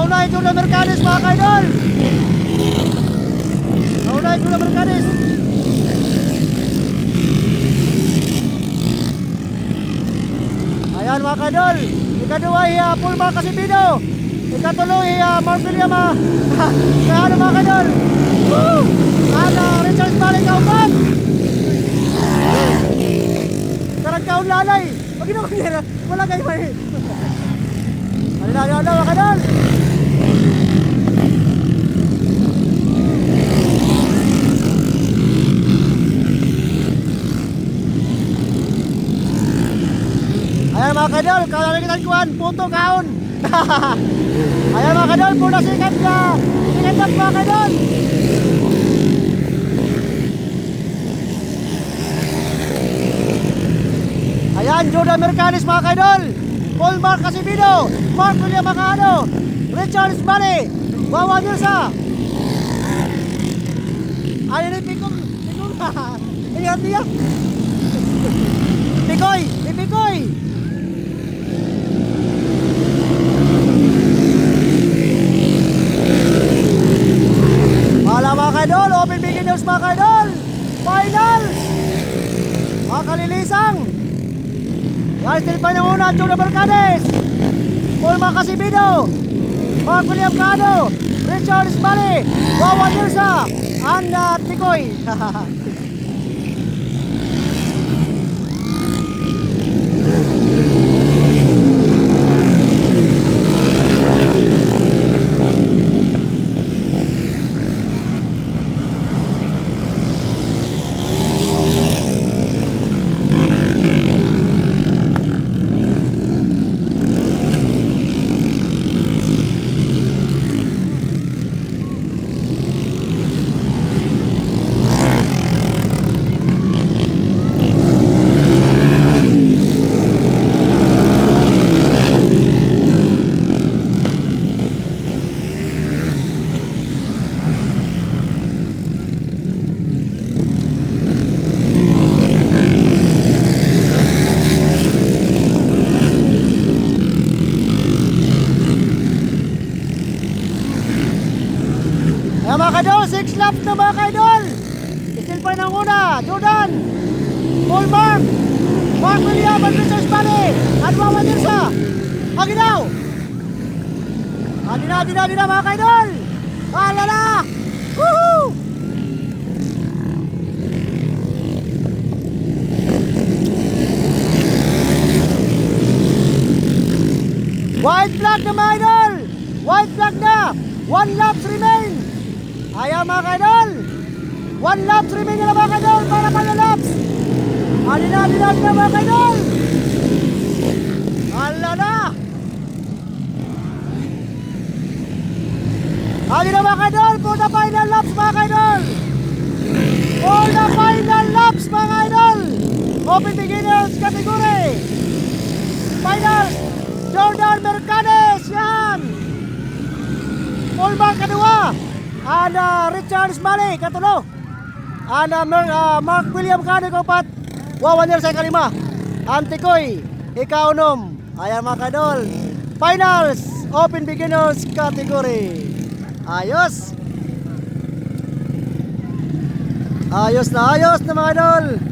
Nauna yung Jordan Mercanis mga kaidol. Nauna yung Jordan Mercanis. Ayan mga kaidol. Ikaduwa Paul Mark Casimiro. Ikatuloy Mark William kaya ano mga kaidol. Richard Malik kaupat. Karang kaun lalay. Pag ginawa nila, wala kayo may. Ano mga kaidol. Ayan mga kaidol, kalalikitan kuhan, punto kaon. Ayan mga kaidol, puna sikat mga kaidol. Ayan, Jordan Mercanis mga kaidol, Paul Mark Casimiro, Mark William Macano, Richard Smalley, Wawan Yursa. Ayan yung pikong ingat niya. Pikoy. Wala mga kaidol, open beginners mga kaidol. Finals. Mga kalilisang. Yan, still pa ng una, Jordan Mercanis, Paul Mark Casimiro, Mark William Macano, Richard Smalley, Wawan Yursa, and Tikoy. Ayan mga kaidol, 6 laps na mga kaidol. Still pa ng una, Jordan, Paul Mark, Mark William, and Richard Smalley, at Wawan Yursa. Aginaw. Adina mga kaidol. Alala. Woohoo! White flag na mga idol. White flag na. 1 laps remain. Ayan mga kaidol, 1 laps remain na mga kaidol para pala-laps. Adina mga kaidol. Alala. Adina mga kaidol, for the final laps mga kaidol. For the final laps mga kaidol. Open beginners category. Final, Jordan Mercanis, yan. Paul Mark kadua. And Richard Smalley katulo. And Mark William Macano kaupat. Wawan Yursa kalima. And Tikoy ikaunom. Ayan mga kaidol, finals open beginners category. Ayos na mga idol.